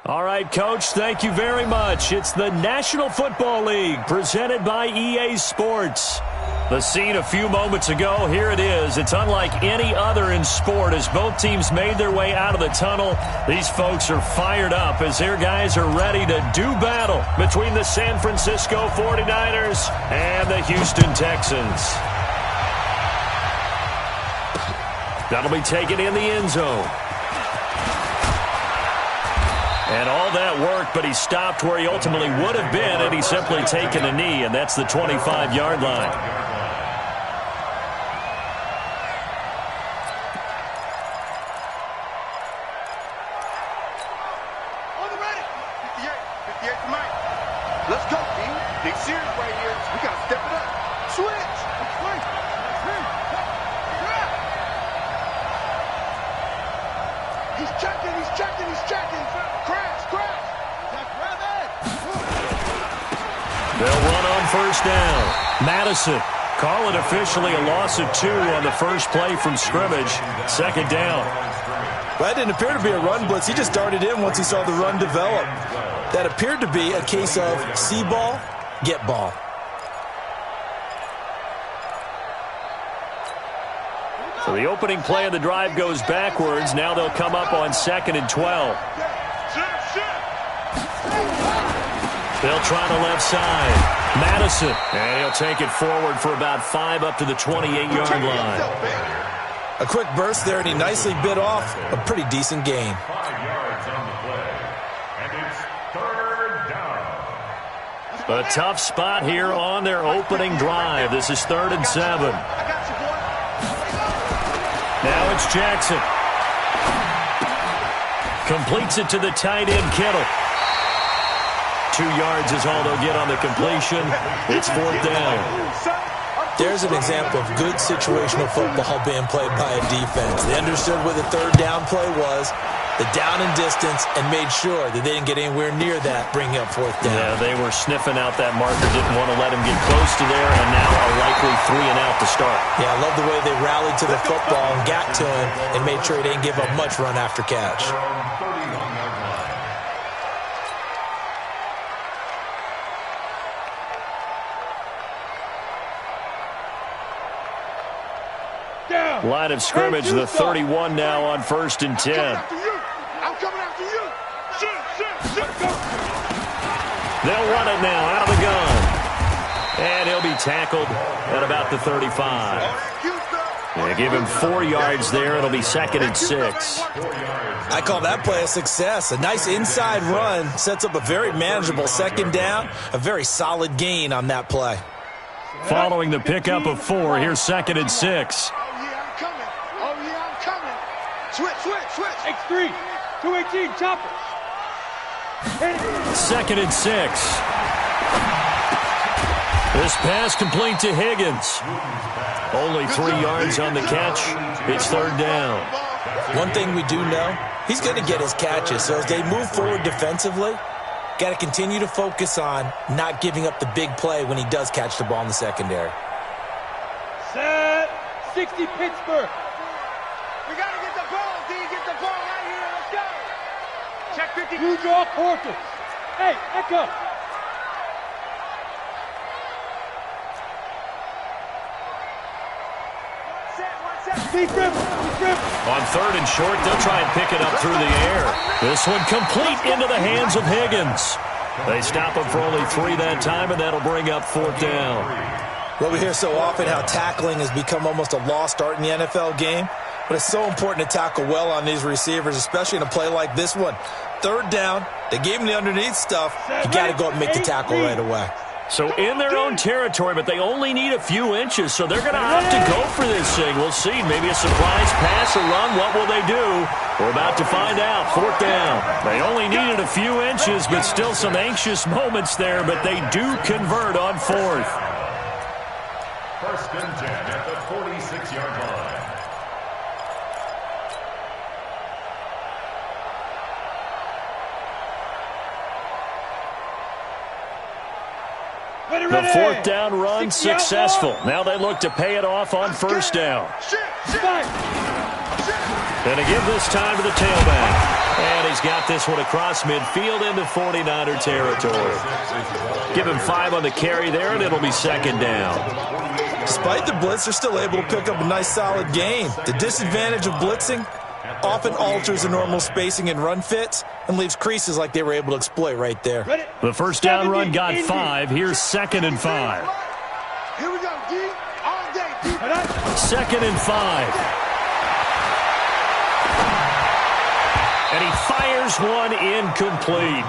All right, Coach, thank you very much. It's the National Football League presented by EA Sports. The scene a few moments ago, here it is. It's unlike any other in sport as both teams made their way out of the tunnel. These folks are fired up as their guys are ready to do battle between the San Francisco 49ers and the Houston Texans. That'll be taken in the end zone. And all that work, but he stopped where he ultimately would have been had he simply taken a knee, and that's the 25-yard line. Let's go, D. Big series right here. We got to step it up. Switch. He's checking. Crash. They'll run on first down. Madison. Call it officially a loss of 2 on the first play from scrimmage. Second down. Well, that didn't appear to be a run blitz. He just darted in once he saw the run develop. That appeared to be a case of see ball, get ball. So the opening play of the drive goes backwards. Now they'll come up on 2nd and 12. They'll try the left side. Madison. And he'll take it forward for about 5 up to the 28-yard line. A quick burst there, and he nicely bit off a pretty decent gain. 5 yards on the play. And it's 3rd down. A tough spot here on their opening drive. This is 3rd and 7. Now it's Jackson. Completes it to the tight end, Kittle. 2 yards is all they'll get on the completion. It's 4th down. There's an example of good situational football being played by a defense. They understood where the 3rd down play was, the down and distance, and made sure that they didn't get anywhere near that, bringing up 4th down. Yeah, they were sniffing out that marker, didn't want to let him get close to there, and now a likely 3 and out to start. Yeah, I love the way they rallied to the football and got to him and made sure he didn't give up much run after catch. Line of scrimmage, the 31 now on 1st and 10. I'm coming after you. Shoot. They'll run it now out of the gun. And he'll be tackled at about the 35. They give him 4 yards there. It'll be 2nd and 6. I call that play a success. A nice inside run sets up a very manageable 2nd down. A very solid gain on that play. Following the pickup of 4, here's 2nd and 6. Switch. X3, 218, chopper. 2nd and 6. This pass complete to Higgins. Only 3 yards on the catch. It's 3rd down. One thing we do know, he's going to get his catches. So as they move forward defensively, got to continue to focus on not giving up the big play when he does catch the ball in the secondary. Set. 60 Pittsburgh. We got to get the ball, D. Get the ball right here. Let's go. Check 50. Blue draw quarters. Hey, Echo. On 3rd and short, they'll try and pick it up through the air. This one complete into the hands of Higgins. They stop him for only 3 that time, and that'll bring up 4th down. Well, we hear so often how tackling has become almost a lost art in the NFL game. But it's so important to tackle well on these receivers, especially in a play like this one. 3rd down, they gave him the underneath stuff. You got to go up and make the tackle right away. So in their own territory, but they only need a few inches, so they're going to have to go for this thing. We'll see. Maybe a surprise pass or run. What will they do? We're about to find out. 4th down. They only needed a few inches, but still some anxious moments there, but they do convert on 4th. 1st and 10 at the 46-yard line. The 4th down run successful. Now they look to pay it off on 1st down. Going to give this time to the tailback. And he's got this one across midfield into 49er territory. Give him 5 on the carry there, and it'll be second down. Despite the blitz, they're still able to pick up a nice, solid gain. The disadvantage of blitzing often alters the normal spacing and run fits and leaves creases like they were able to exploit right there. The first down run got 5. Here's 2nd and 5. Here we go, D. All day, D. 2nd and 5. And he fires one incomplete.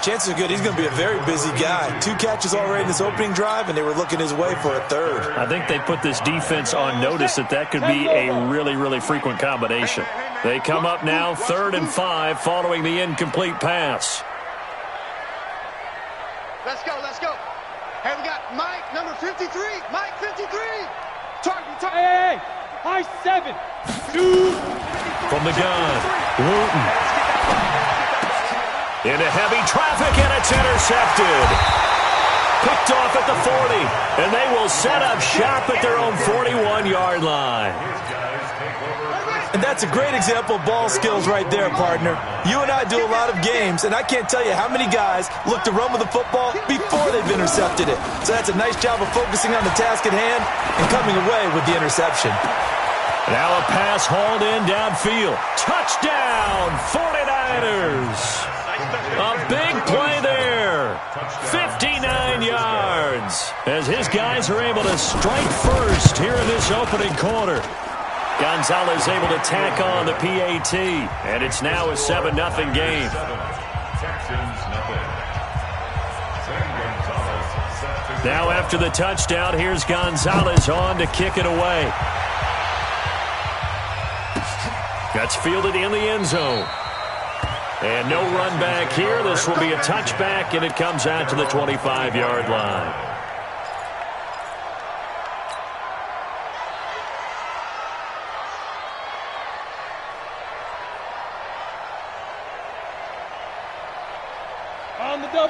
Chances are good he's going to be a very busy guy. 2 catches already in this opening drive, and they were looking his way for a 3rd. I think they put this defense on notice that could be a really, really frequent combination. They come up now 3rd and 5 following the incomplete pass. Let's go, let's go. Hey, we got Mike, number 53. Mike, 53. Target. Hey, high 7. 2. From the gun, Wooten. Into heavy traffic, and it's intercepted. Picked off at the 40, and they will set up shop at their own 41-yard line. And that's a great example of ball skills right there, partner. You and I do a lot of games, and I can't tell you how many guys look to run with the football before they've intercepted it. So that's a nice job of focusing on the task at hand and coming away with the interception. Now a pass hauled in downfield. Touchdown, 49ers. A big play there. 59 yards. As his guys are able to strike first here in this opening quarter. Gonzalez able to tack on the PAT. And it's now a 7-0 game. Now after the touchdown, here's Gonzalez on to kick it away. That's fielded in the end zone. And no run back here. This will be a touchback, and it comes out to the 25-yard line.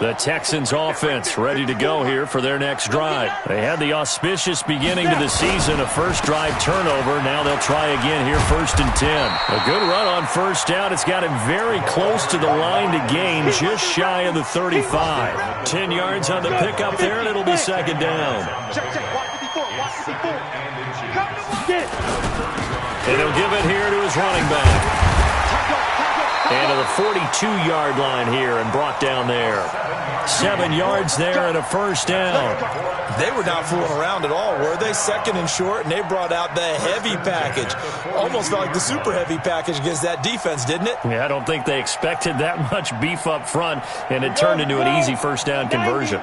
The Texans offense ready to go here for their next drive. They had the auspicious beginning to the season, a first drive turnover. Now they'll try again here, 1st and 10. A good run on first down. It's got him very close to the line to gain, just shy of the 35. 10 yards on the pickup there, and it'll be second down. And he'll give it here to his running back. And to the 42-yard line here and brought down there. 7 yards there and a first down. They were not fooling around at all, were they? 2nd and short, and they brought out the heavy package. Almost felt like the super heavy package against that defense, didn't it? Yeah, I don't think they expected that much beef up front, and it turned into an easy first down conversion.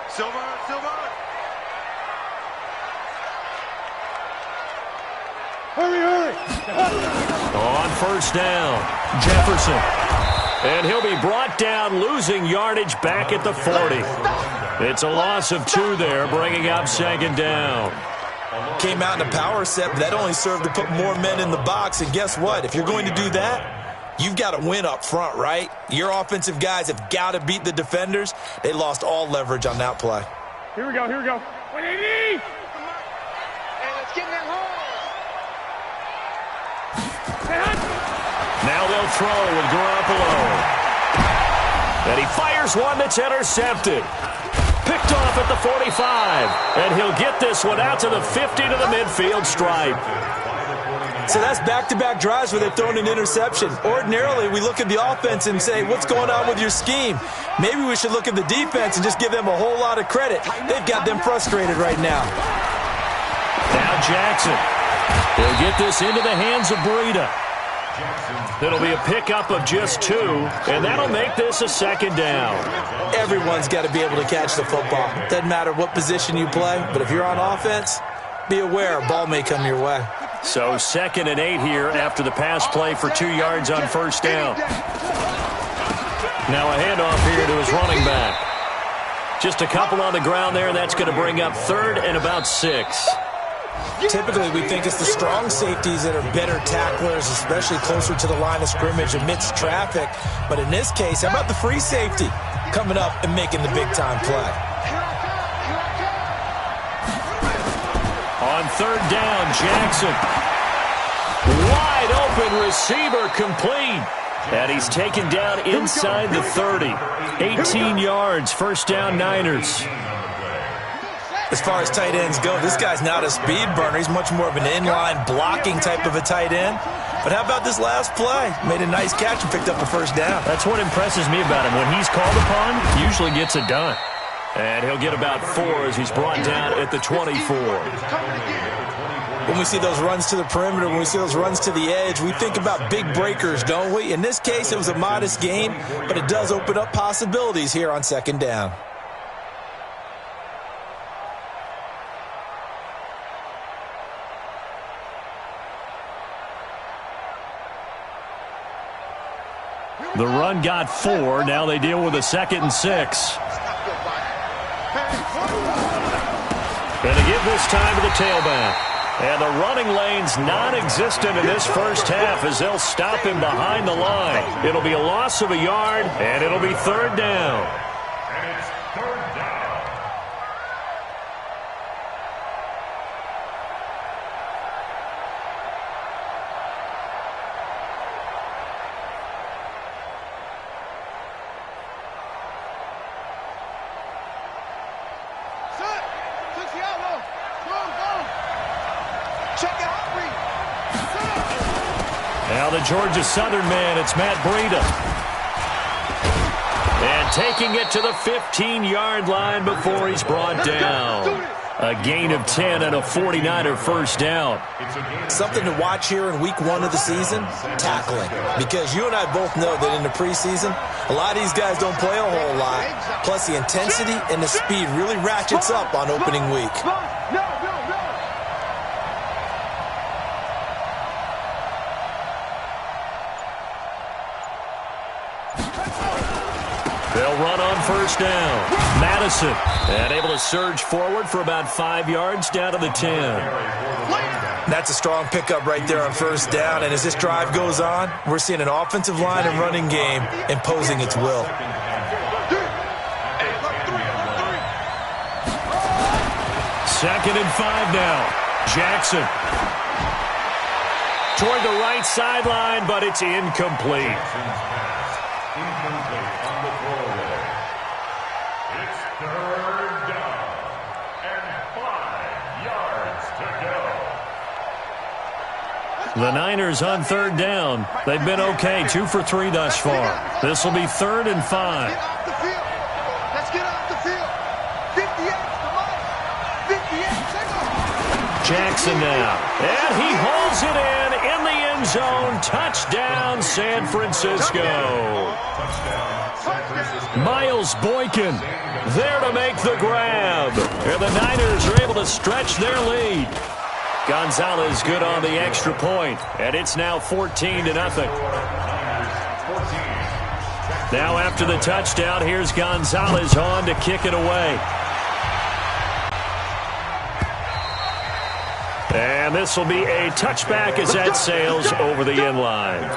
Silver. Hurry. On first down, Jefferson. And he'll be brought down, losing yardage back at the 40. It's a loss of 2 there, bringing up second down. Came out in a power set, but that only served to put more men in the box. And guess what? If you're going to do that, you've got to win up front, right? Your offensive guys have got to beat the defenders. They lost all leverage on that play. Here we go. What do you need? Hey, let's get in that hole. Now they'll throw with Garoppolo. And he fires one that's intercepted. Picked off at the 45. And he'll get this one out to the 50 to the midfield stripe. So that's back-to-back drives where they've thrown an interception. Ordinarily, we look at the offense and say, what's going on with your scheme? Maybe we should look at the defense and just give them a whole lot of credit. They've got them frustrated right now. Now Jackson. He'll get this into the hands of Breida. It'll be a pickup of just 2, and that'll make this a second down. Everyone's got to be able to catch the football. Doesn't matter what position you play, but if you're on offense, be aware a ball may come your way. So 2nd and 8 here after the pass play for 2 yards on first down. Now a handoff here to his running back. Just a couple on the ground there. That's going to bring up 3rd and about 6. Typically, we think it's the strong safeties that are better tacklers, especially closer to the line of scrimmage amidst traffic. But in this case, how about the free safety coming up and making the big-time play? On 3rd down, Jackson. Wide open receiver complete. And he's taken down inside the 30. 18 yards, first down Niners. As far as tight ends go, this guy's not a speed burner. He's much more of an inline blocking type of a tight end. But how about this last play? Made a nice catch and picked up a first down. That's what impresses me about him. When he's called upon, he usually gets it done. And he'll get about 4 as he's brought down at the 24. When we see those runs to the perimeter, when we see those runs to the edge, we think about big breakers, don't we? In this case, it was a modest gain, but it does open up possibilities here on second down. The run got 4. Now they deal with a 2nd and 6. Going to give this time to the tailback. And the running lane's non-existent in this first half as they'll stop him behind the line. It'll be a loss of a yard, and it'll be 3rd down. And it's 3rd down. Now the Georgia Southern man, it's Matt Breida. And taking it to the 15-yard line before he's brought down. A gain of 10 and a 49er first down. Something to watch here in week 1 of the season, tackling. Because you and I both know that in the preseason, a lot of these guys don't play a whole lot. Plus the intensity and the speed really ratchets up on opening week. They'll run on first down. Madison, and able to surge forward for about 5 yards down to the 10. That's a strong pickup right there on first down. And as this drive goes on, we're seeing an offensive line and running game imposing its will. 2nd and 5 now. Jackson. Toward the right sideline, but it's incomplete. Incomplete on the throwaway. It's 3rd down and 5 yards to go. The Niners on 3rd down. They've been okay, 2 for 3 thus far. This will be 3rd and 5. Let's get off the field. 58, come on. 58, take off. Jackson now. And he holds it in the end zone. Touchdown, San Francisco. Miles Boykin there to make the grab. And the Niners are able to stretch their lead. Gonzalez good on the extra point, and it's now 14-0. Now after the touchdown, here's Gonzalez on to kick it away. And this will be a touchback as that sails over the end line.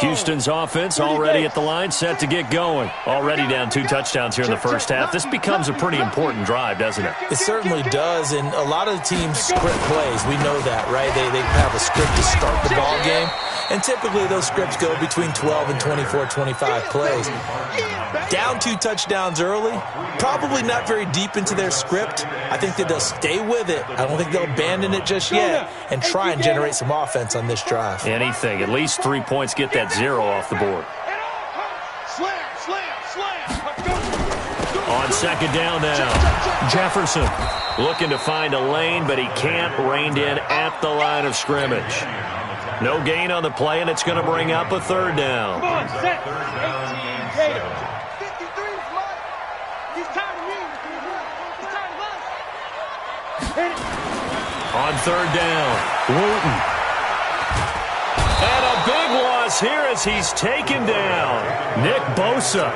Houston's offense already at the line, set to get going. Already down 2 touchdowns here in the first half. This becomes a pretty important drive, doesn't it? It certainly does, and a lot of the teams script plays. We know that, right? They have a script to start the ball game, and typically those scripts go between 12 and 24, 25 plays. Down 2 touchdowns early, probably not very deep into their script. I think that they'll stay with it. I don't think they'll abandon it just yet and try and generate some offense on this drive. Anything, at least 3 points, get that 0 off the board. On 2nd down now, Jefferson looking to find a lane, but he can't, reined in at the line of scrimmage. No gain on the play, and it's going to bring up a 3rd down. Come on, set. 18, 53's mine. He's tired of me. He's tired of us. On 3rd down, Wooten. And a big loss here as he's taken down. Nick Bosa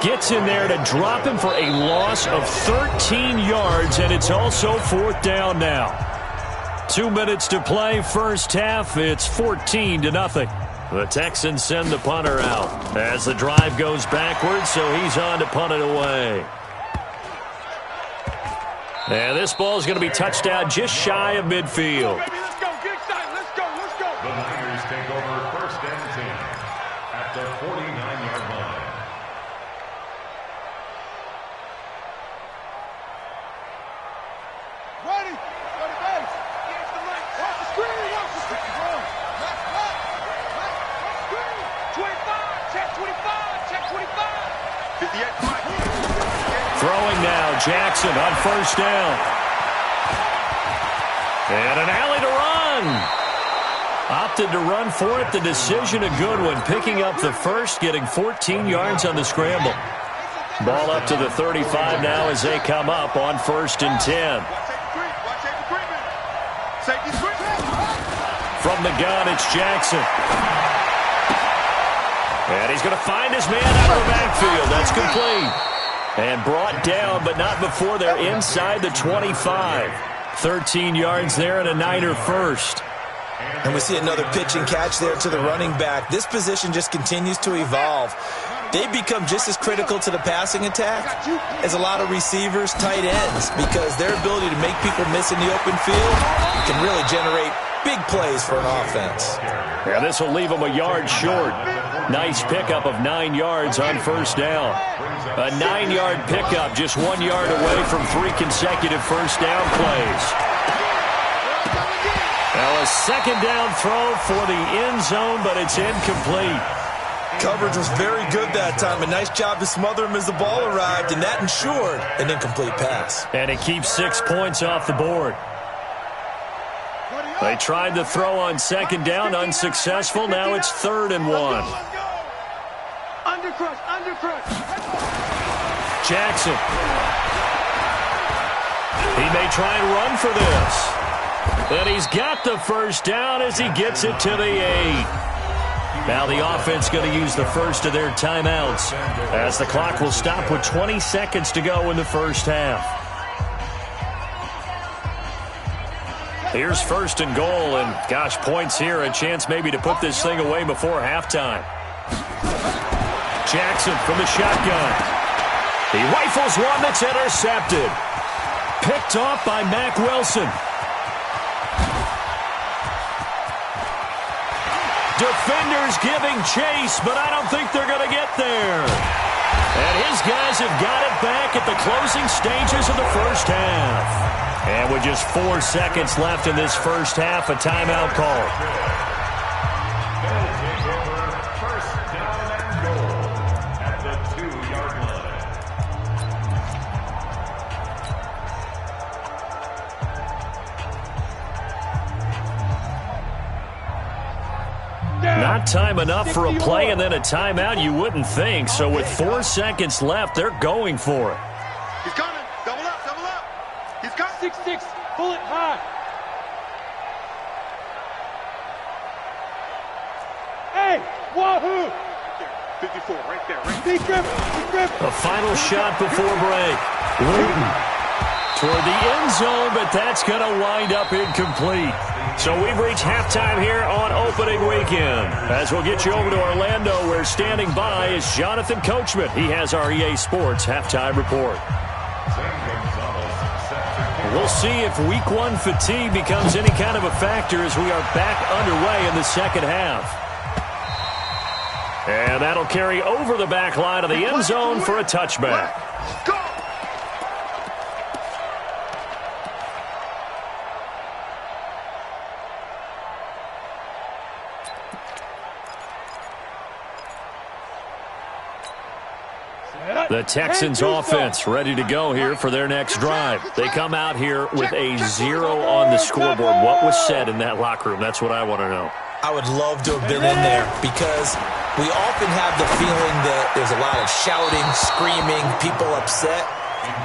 gets in there to drop him for a loss of 13 yards, and it's also 4th down now. 2 minutes to play, first half. It's 14-0. The Texans send the punter out as the drive goes backwards, so he's on to punt it away. And this ball is going to be touched down just shy of midfield. Let's go. Get excited. Let's go. Let's go. The Niners take over 1st and 10 at the 49-yard line. Ready. Ready, base. Get the right. Watch the screen. Watch the screen. Left. Screen. 25. Check 25. Check 25. 58. Right. Throwing now, Jackson on 1st down. And an alley to run. Opted to run for it. The decision a good one. Picking up the first, getting 14 yards on the scramble. Ball up to the 35 now as they come up on 1st and 10. From the gun, it's Jackson. And he's going to find his man out of the backfield. That's complete. And brought down, but not before they're inside the 25. 13 yards there and a Niner first. And we see another pitch and catch there to the running back. This position just continues to evolve. They become just as critical to the passing attack as a lot of receivers, tight ends, because their ability to make people miss in the open field can really generate big plays for an offense. Yeah, this will leave them a yard short. Nice pickup of 9 yards on 1st down. A 9-yard pickup, just 1 yard away from 3 consecutive 1st down plays. Now a 2nd down throw for the end zone, but it's incomplete. Coverage was very good that time. A nice job to smother him as the ball arrived, and that ensured an incomplete pass. And it keeps 6 points off the board. They tried the throw on 2nd down, unsuccessful. Now it's 3rd and 1. Undercrush. Jackson. He may try and run for this. And he's got the 1st down as he gets it to the 8. Now the offense going to use the first of their timeouts as the clock will stop with 20 seconds to go in the 1st half. Here's 1st and goal, and gosh, points here, a chance maybe to put this thing away before halftime. Jackson from the shotgun. He rifles one that's intercepted. Picked off by Mack Wilson. Defenders giving chase, but I don't think they're going to get there. And his guys have got it back at the closing stages of the 1st half. And with just 4 seconds left in this 1st half, a timeout call. They'll take over 1st down and goal at the 2-yard line. Not time enough for a play and then a timeout, you wouldn't think. So with 4 seconds left, they're going for it. He's coming. Double up. He's got 6'6". Pull it high. Hey, wahoo! 54, right there. Big grip. A final shot before break. Waiting toward the end zone, but that's going to wind up incomplete. So we've reached halftime here on opening weekend. As we'll get you over to Orlando, where standing by is Jonathan Coachman. He has our EA Sports halftime report. We'll see if Week 1 fatigue becomes any kind of a factor as we are back underway in the 2nd half. And that'll carry over the back line of the end zone for a touchback. Go! The Texans offense ready to go here for their next drive. They come out here with a 0 on the scoreboard. What was said in that locker room? That's what I want to know. I would love to have been in there because we often have the feeling that there's a lot of shouting, screaming, people upset.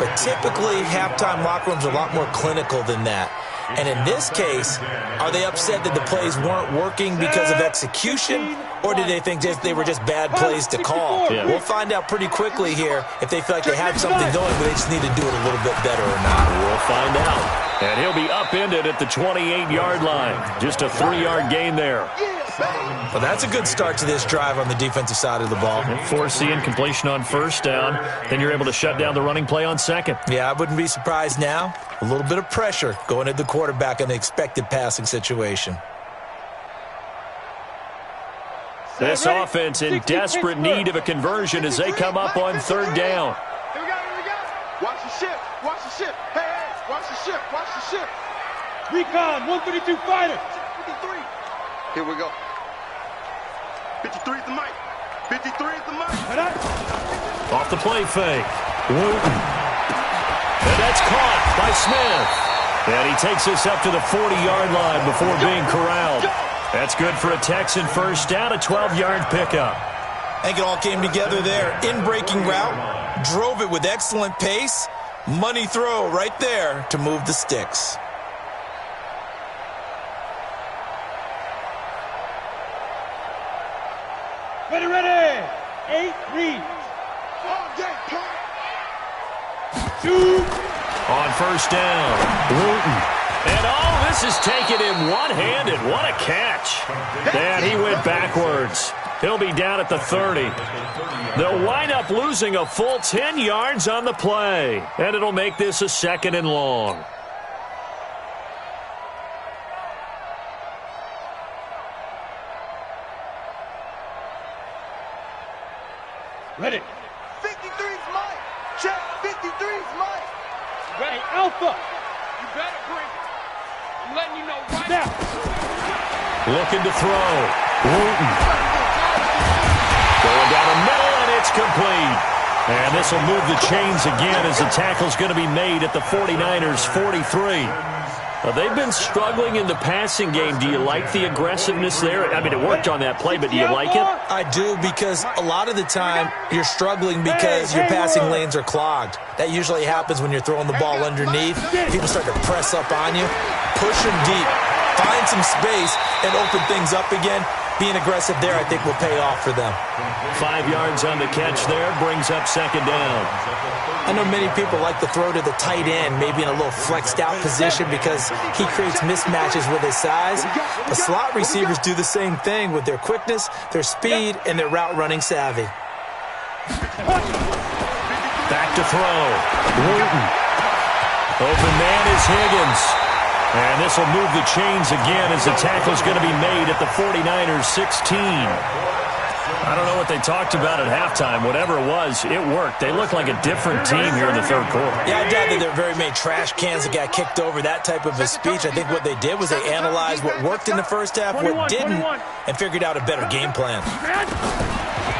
But typically, halftime locker rooms are a lot more clinical than that. And in this case, are they upset that the plays weren't working because of execution, or did they think they were just bad plays to call? Yeah. We'll find out pretty quickly here if they feel like they had something going, but they just need to do it a little bit better or not. We'll find out. And he'll be upended at the 28-yard line. Just a 3-yard gain there. Yes! Well, that's a good start to this drive on the defensive side of the ball. Force the incompletion on first down. Then you're able to shut down the running play on second. Yeah, I wouldn't be surprised now. A little bit of pressure going at the quarterback in the expected passing situation. This offense in desperate need of a conversion as they come up on third down. Here we go, here we go. Watch the shift, watch the shift. Hey, hey, watch the shift, watch the shift. Recon, 132 fighter. 53. Here we go. 53 is the mic. 53 is the mic. Off the play fake. Wooten. And that's caught by Smith. And he takes this up to the 40-yard line before being corralled. That's good for a Texan first down, a 12-yard pickup. I think it all came together there. In-breaking route, drove it with excellent pace. Money throw right there to move the sticks. Ready, ready. 8 reads. Two. On first down, Wooten. And this is taken in one-handed. What a catch. And he went backwards. He'll be down at the 30. They'll wind up losing a full 10 yards on the play. And it'll make this a 2nd and long. Ready. 53's Mike. Check. 53's Mike. Ready, Alpha. You better bring it. I'm letting you know right now. Looking to throw. Wooten. Going down the middle, and it's complete. And this will move the chains again as the tackle's going to be made at the 49ers' 43. They've been struggling in the passing game. Do you like the aggressiveness there? I mean, it worked on that play, but do you like it? I do, because a lot of the time you're struggling because your passing lanes are clogged. That usually happens when you're throwing the ball underneath. People start to press up on you. Push them deep. Find some space and open things up again. Being aggressive there, I think, will pay off for them. 5 yards on the catch there, brings up 2nd down. I know many people like to throw to the tight end, maybe in a little flexed out position because he creates mismatches with his size. But slot receivers do the same thing with their quickness, their speed, and their route running savvy. Back to throw. Wooten. Open man is Higgins. And this will move the chains again as the tackle's going to be made at the 49ers' 16. I don't know what they talked about at halftime. Whatever it was, it worked. They look like a different team here in the third quarter. Yeah, I doubt that there are very many trash cans that got kicked over, that type of a speech. I think what they did was they analyzed what worked in the first half, what didn't, and figured out a better game plan.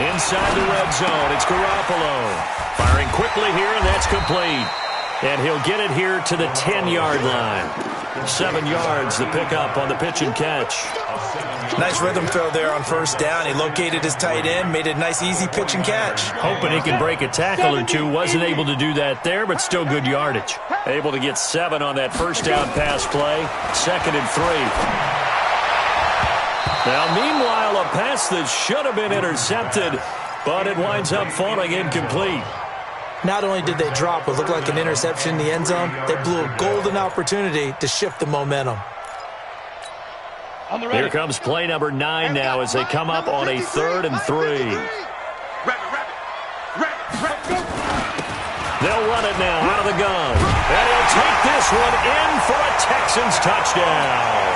Inside the red zone, it's Garoppolo. Firing quickly here, and that's complete. And he'll get it here to the 10-yard line. 7 yards, the pickup on the pitch and catch. Nice rhythm throw there on first down. He located his tight end, made a nice easy pitch and catch. Hoping he could break a tackle or two. Wasn't able to do that there, but still good yardage. Able to get 7 on that first down pass play. 2nd and 3. Now, meanwhile, a pass that should have been intercepted, but it winds up falling incomplete. Not only did they drop what looked like an interception in the end zone, they blew a golden opportunity to shift the momentum. Here comes play number 9 now as they come up on a 3rd and 3. They'll run it now out of the gun. And he'll take this one in for a Texans touchdown.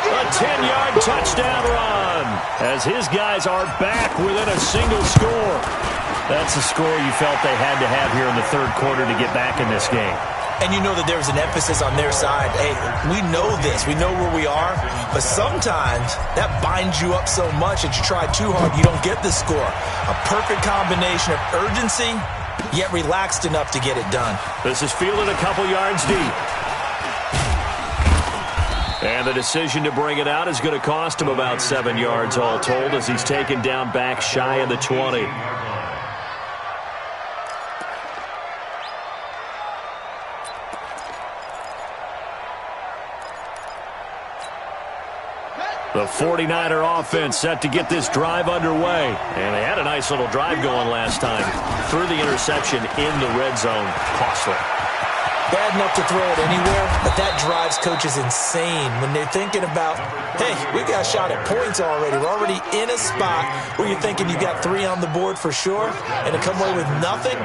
A 10-yard touchdown run as his guys are back within a single score. That's the score you felt they had to have here in the third quarter to get back in this game. And you know that there was an emphasis on their side. Hey, we know this. We know where we are. But sometimes that binds you up so much that you try too hard, you don't get the score. A perfect combination of urgency, yet relaxed enough to get it done. This is fielded a couple yards deep. And the decision to bring it out is going to cost him about 7 yards all told as he's taken down back shy of the 20. The 49er offense set to get this drive underway. And they had a nice little drive going last time. Threw the interception in the red zone. Costly. bad enough to throw it anywhere, but that drives coaches insane when they're thinking about, hey, we got a shot at points already. We're already in a spot where you're thinking you got 3 on the board for sure, and to come away with nothing,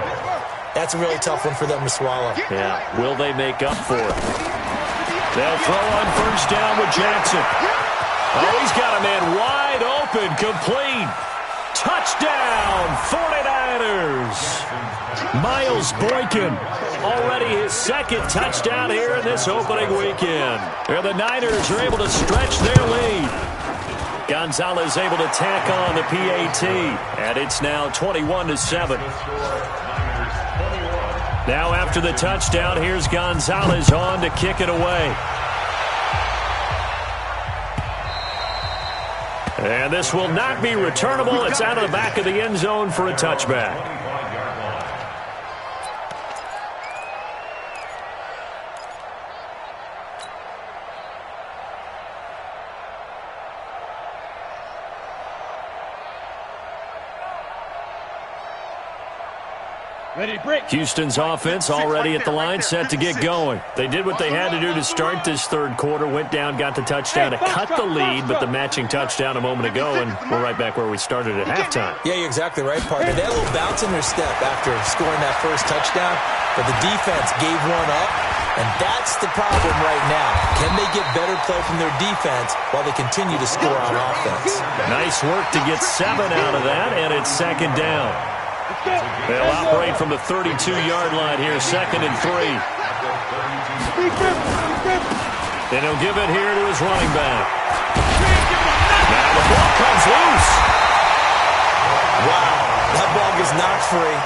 that's a really tough one for them to swallow. Yeah, will they make up for it? They'll throw on first down with Jackson. Oh, he's got a man wide open, complete. Touchdown, 49ers. Miles Boykin, already his second touchdown here in this opening weekend. Here the Niners are able to stretch their lead. Gonzalez able to tack on the PAT, and it's now 21-7. Now after the touchdown, here's Gonzalez on to kick it away. And this will not be returnable. It's out of the back of the end zone for a touchback. Ready, break. Houston's offense already at the line, set to get going. They did what they had to do to start this third quarter, went down, got the touchdown to cut the lead, but the matching touchdown a moment ago, and we're right back where we started at halftime. Yeah, you're exactly right, partner. They had a little bounce in their step after scoring that first touchdown, but the defense gave one up, and that's the problem right now. Can they get better play from their defense while they continue to score on offense? Nice work to get 7 out of that, and it's second down. They'll operate from the 32-yard line here, 2nd and 3. And he'll give it here to his running back. Now the ball comes loose. Wow, that ball gets knocked free,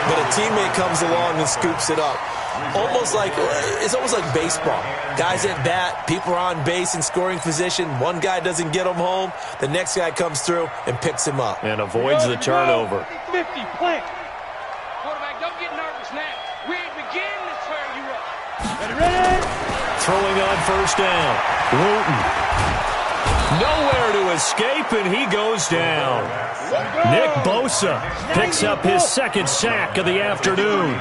but a teammate comes along and scoops it up. It's almost like baseball. Guys at bat, people are on base in scoring position. One guy doesn't get him home. The next guy comes through and picks him up. And avoids the turnover. 50, plant. Quarterback, don't get nervous now. We ain't beginning to tear you up. Ready. Throwing on first down. Wooten. Nowhere to escape, and he goes down. Nick Bosa picks up his second sack of the afternoon.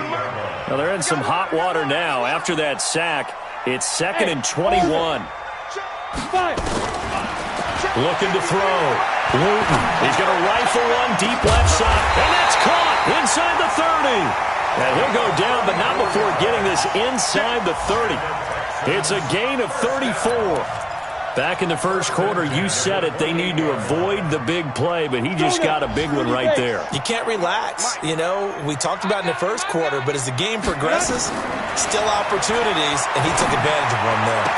Well, they're in some hot water now. After that sack, it's 2nd and 21. Looking to throw. Wooten. He's going to rifle one deep left side. And that's caught inside the 30. And he'll go down, but not before getting this inside the 30. It's a gain of 34. Back in the first quarter, you said it, they need to avoid the big play, but he just got a big one right there. You can't relax. You know, we talked about in the first quarter, but as the game progresses, still opportunities, and he took advantage of one there.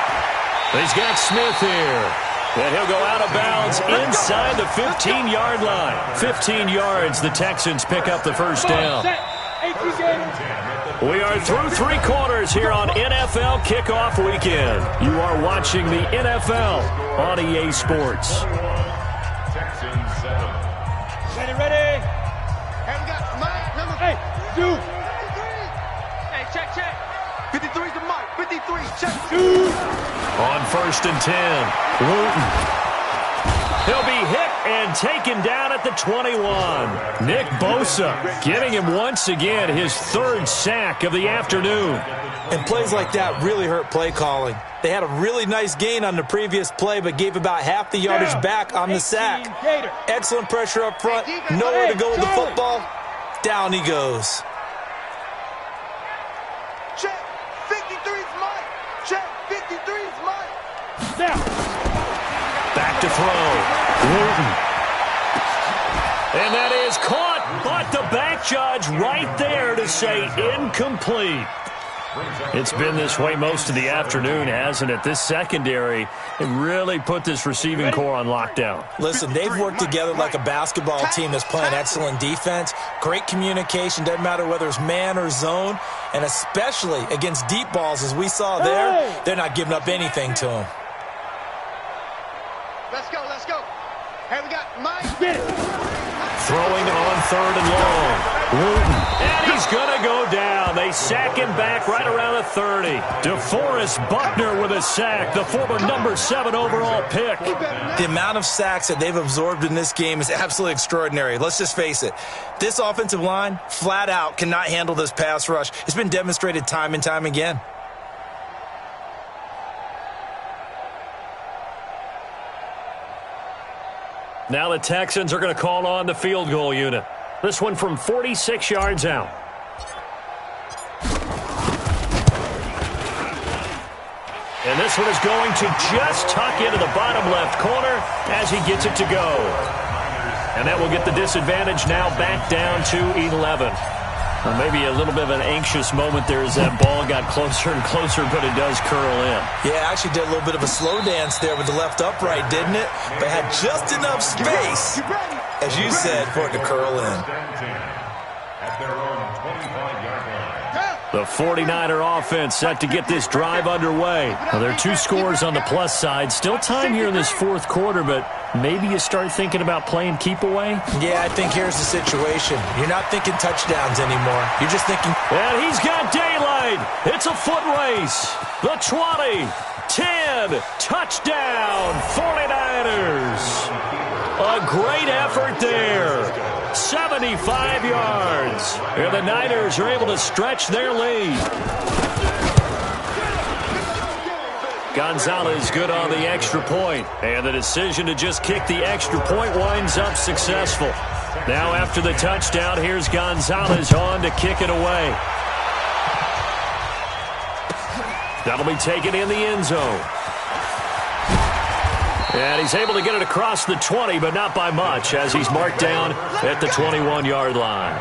He's got Smith here. And he'll go out of bounds inside the 15-yard line. 15 yards, the Texans pick up the first down. We are through 3 quarters here on NFL Kickoff Weekend. You are watching the NFL on EA Sports. Texans 7. Ready. Have we got Mike? Number Hey, do. Hey, check. 53's the Mike. 53, check. On 1st and 10, Wooten. He'll be hit and taken down at the 21. Nick Bosa getting him once again his 3rd sack of the afternoon. And plays like that really hurt play calling. They had a really nice gain on the previous play, but gave about half the yardage back on the sack. Excellent pressure up front. Nowhere to go with the football. Down he goes. Check. 53's Mike. Check. 53's Mike. Now. Back to throw. Wooten. And that is caught, but the back judge right there to say incomplete. It's been this way most of the afternoon, hasn't it? This secondary really put this receiving core on lockdown. Listen, they've worked together like a basketball team that's playing excellent defense. Great communication, doesn't matter whether it's man or zone. And especially against deep balls, as we saw there, they're not giving up anything to them. Let's go. Hey, we got Mike. Get it. Throwing on 3rd and long. Wooten. And he's going to go down. They sack him back right around the 30. DeForest Buckner with a sack, the former number 7 overall pick. The amount of sacks that they've absorbed in this game is absolutely extraordinary. Let's just face it. This offensive line, flat out, cannot handle this pass rush. It's been demonstrated time and time again. Now the Texans are going to call on the field goal unit. This one from 46 yards out. And this one is going to just tuck into the bottom left corner as he gets it to go. And that will get the disadvantage now back down to 11. Well, maybe a little bit of an anxious moment there as that ball got closer and closer, but it does curl in. Yeah, actually did a little bit of a slow dance there with the left upright, didn't it? But had just enough space, as you said, for it to curl in. At their own 25-yard line. The 49er offense set to get this drive underway. Well, there are 2 scores on the plus side. Still time here in this 4th quarter, but maybe you start thinking about playing keep away? Yeah, I think here's the situation. You're not thinking touchdowns anymore. You're just thinking... And he's got daylight. It's a foot race. The 20, 10, touchdown, 49ers. A great effort there. 75 yards. And the Niners are able to stretch their lead. Gonzalez good on the extra point. And the decision to just kick the extra point winds up successful. Now after the touchdown, here's Gonzalez on to kick it away. That'll be taken in the end zone. And he's able to get it across the 20, but not by much, as he's marked down at the 21-yard line.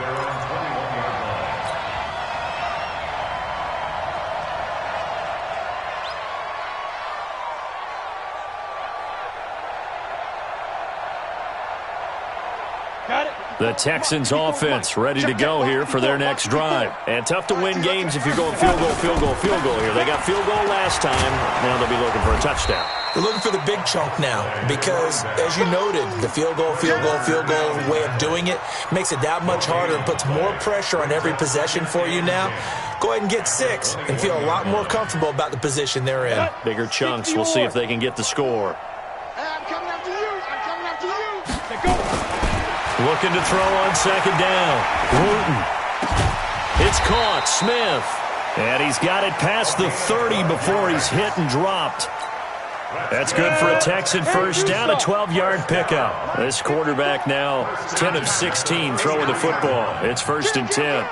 The Texans offense ready to go here for their next drive. And tough to win games if you're going field goal, field goal, field goal here. They got field goal last time. Now they'll be looking for a touchdown. They're looking for the big chunk now because, as you noted, the field goal way of doing it makes it that much harder and puts more pressure on every possession for you now. Go ahead and get 6 and feel a lot more comfortable about the position they're in. Bigger chunks. We'll see if they can get the score. I'm coming after you. I'm coming after you. Go. Looking to throw on 2nd down. Wooten. It's caught. Smith. And he's got it past the 30 before he's hit and dropped. That's good for a Texan first down, a 12-yard pickup. This quarterback now 10 of 16 throwing the football. It's 1st and 10.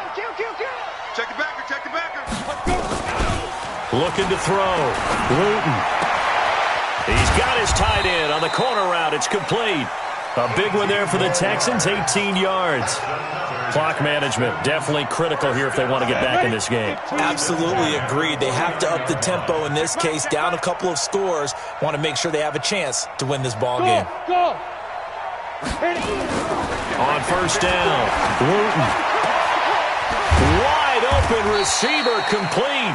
Check the backer, check the backer. Looking to throw. Wooten. He's got his tight end on the corner route. It's complete. A big one there for the Texans, 18 yards. Clock management definitely critical here if they want to get back in this game. Absolutely agreed. They have to up the tempo in this case, down a couple of scores. Want to make sure they have a chance to win this ball game. Go. On 1st down, Wooten. Wide open receiver complete.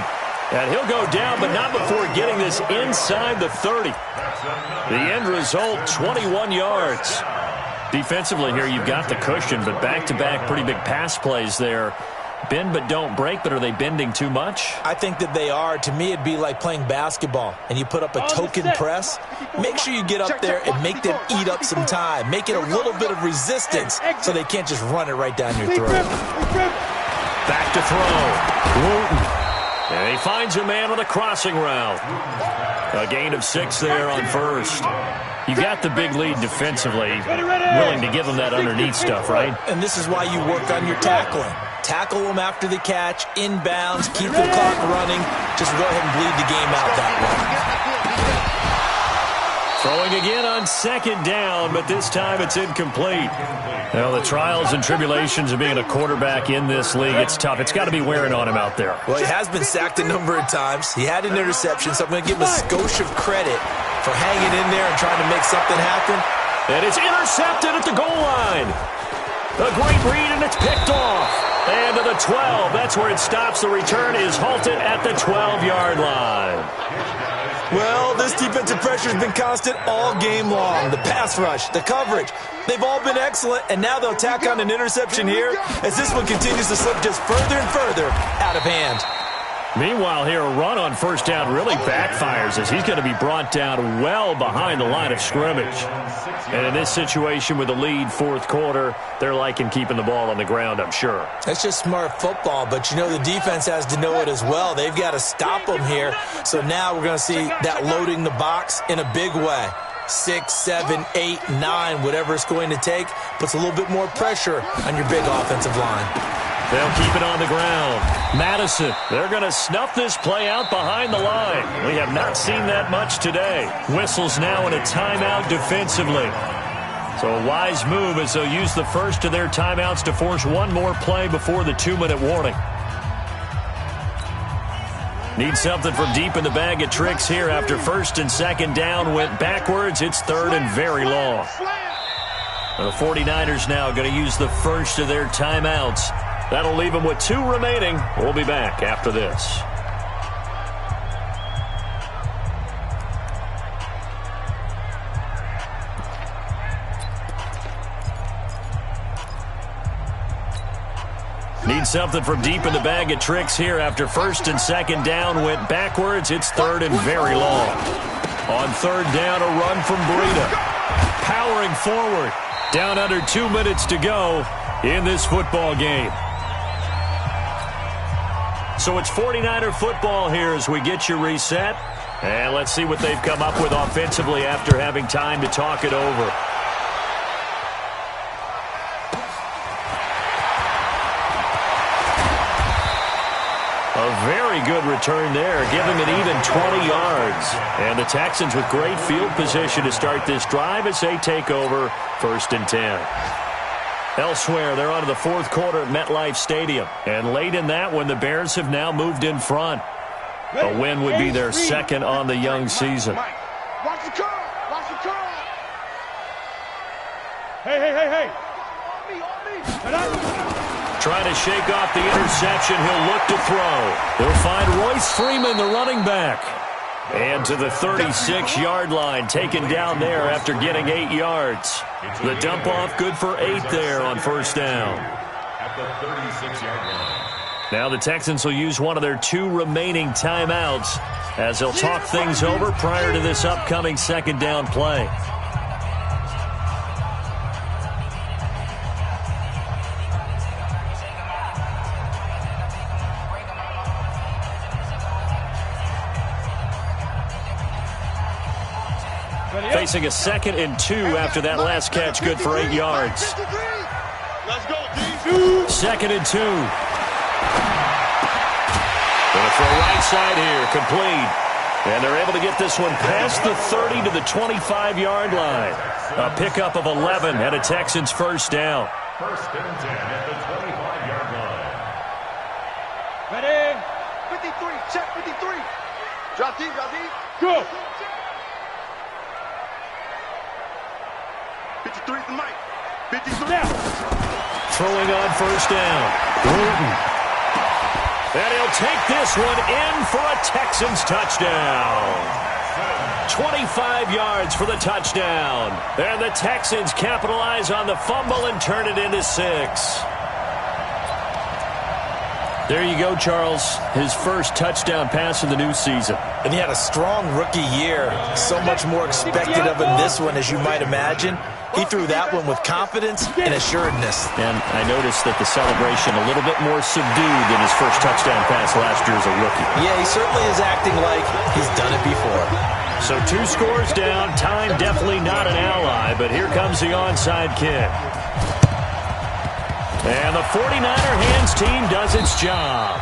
And he'll go down, but not before getting this inside the 30. The end result, 21 yards. Defensively here, you've got the cushion, but back-to-back pretty big pass plays there. Bend but don't break, but are they bending too much? I think that they are. To me, it'd be like playing basketball, and you put up a token press. Make sure you get up there and make them eat up some time. Make it a little bit of resistance so they can't just run it right down your throat. Back to throw. Wooten. And he finds a man with a crossing route. A gain of 6 there on 1st. You got the big lead defensively. Willing to give them that underneath stuff, right? And this is why you work on your tackling. Tackle them after the catch, inbounds, keep the clock running. Just go ahead and bleed the game out that way. Throwing again on 2nd down, but this time it's incomplete. Well, the trials and tribulations of being a quarterback in this league, it's tough. It's got to be wearing on him out there. Well, he has been sacked a number of times. He had an interception, so I'm going to give him a skosh of credit for hanging in there and trying to make something happen. And it's intercepted at the goal line. A great read, and it's picked off. And to the 12. That's where it stops. The return is halted at the 12-yard line. Well, this defensive pressure has been constant all game long. The pass rush, the coverage, they've all been excellent, and now they'll tack on an interception here as this one continues to slip just further and further out of hand. Meanwhile, here, a run on first down really backfires as he's going to be brought down well behind the line of scrimmage. And in this situation with the lead fourth quarter, they're liking keeping the ball on the ground, I'm sure. That's just smart football, but you know the defense has to know it as well. They've got to stop them here. So now we're going to see that loading the box in a big way. 6, 7, 8, 9, whatever it's going to take, puts a little bit more pressure on your big offensive line. They'll keep it on the ground. Madison, they're going to snuff this play out behind the line. We have not seen that much today. Whistles now in a timeout defensively. So a wise move as they'll use the first of their timeouts to force one more play before the 2-minute warning. Need something from deep in the bag of tricks here after first and second down went backwards. It's third and very long. The 49ers now going to use the first of their timeouts. That'll leave them with 2 remaining. We'll be back after this. Need something from deep in the bag of tricks here after first and second down went backwards. It's third and very long. On third down, a run from Breida. Powering forward. Down under 2 minutes to go in this football game. So it's 49er football here as we get you reset. And let's see what they've come up with offensively after having time to talk it over. A very good return there, giving it even 20 yards. And the Texans with great field position to start this drive as they take over first and 10. Elsewhere, they're on to the fourth quarter at MetLife Stadium. And late in that one, the Bears have now moved in front. A win would be their second on the young season. Watch the curl. Watch the curl. Hey. On me. Trying to shake off the interception. He'll look to throw. He'll find Royce Freeman, the running back. And to the 36-yard line, taken down there after getting 8 yards. The dump off good for 8 there on first down. At the 36-yard line. Now the Texans will use one of their 2 remaining timeouts as they'll talk things over prior to this upcoming second down play. Facing a 2nd and 2 after that last catch, good for 8 yards. Let's go, D. 2nd and 2. Going to throw right side here, complete. And they're able to get this one past the 30 to the 25-yard line. A pickup of 11 and a Texans first down. First and 10 at the 25-yard line. Ready? 53. Check 53. Drop D. Go. 53 is the mic. 53. Now. Throwing on first down. Wooten. And he'll take this one in for a Texans touchdown. 25 yards for the touchdown. And the Texans capitalize on the fumble and turn it into 6. There you go, Charles. His first touchdown pass in the new season. And he had a strong rookie year. So much more expected of him this one, as you might imagine. He threw that one with confidence and assuredness. And I noticed that the celebration a little bit more subdued than his first touchdown pass last year as a rookie. Yeah, he certainly is acting like he's done it before. So 2 scores down. Time definitely not an ally, but here comes the onside kick. And the 49er hands team does its job.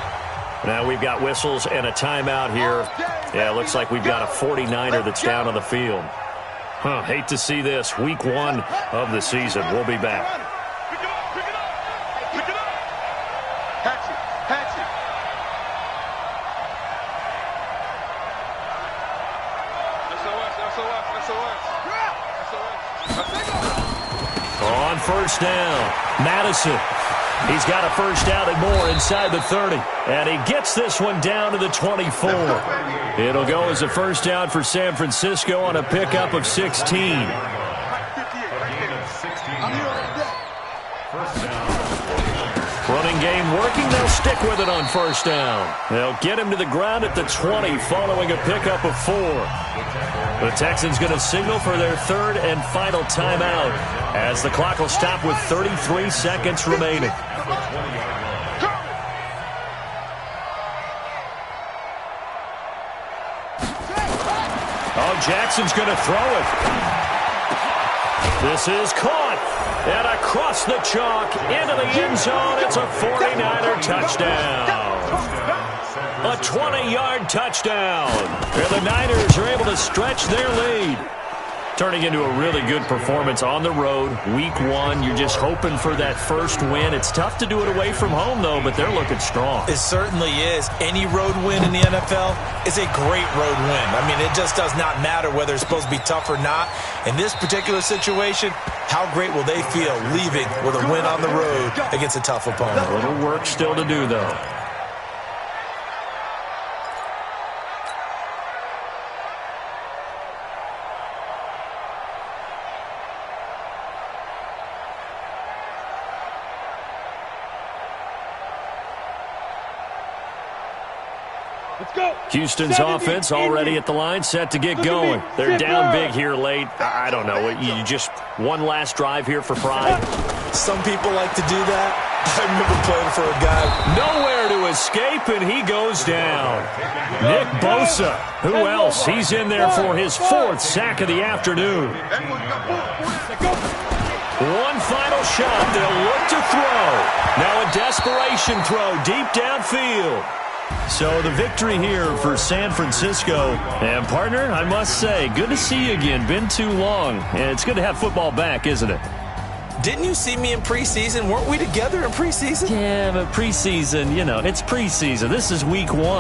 Now we've got whistles and a timeout here. Yeah, it looks like we've got a 49er that's down on the field. Hate to see this. Week 1 of the season. We'll be back. Pick it up. Hatch it. SOS. On first down, Madison. He's got a first down and more inside the 30. And he gets this one down to the 24. It'll go as a first down for San Francisco on a pickup of 16. Running game working. They'll stick with it on first down. They'll get him to the ground at the 20 following a pickup of 4. The Texans going to signal for their third and final timeout as the clock will stop with 33 seconds remaining. Oh, Jackson's going to throw it. This is caught. And across the chalk into the end zone. It's a 49er touchdown. A 20-yard touchdown. And the Niners are able to stretch their lead. Turning into a really good performance on the road. Week 1, you're just hoping for that first win. It's tough to do it away from home, though, but they're looking strong. It certainly is. Any road win in the NFL is a great road win. I mean, it just does not matter whether it's supposed to be tough or not. In this particular situation, how great will they feel leaving with a win on the road against a tough opponent? A little work still to do, though. Let's go. Houston's offense already at the line, set to get going. They're down big here late. I don't know. You just one last drive here for pride. Some people like to do that. I remember playing for a guy. Nowhere to escape, and he goes down. Nick Bosa. Who else? He's in there for his 4th sack of the afternoon. One final shot. They'll look to throw. Now a desperation throw deep downfield. So the victory here for San Francisco. And, partner, I must say, good to see you again. Been too long. And it's good to have football back, isn't it? Didn't you see me in preseason? Weren't we together in preseason? Yeah, but preseason, it's preseason. This is week 1.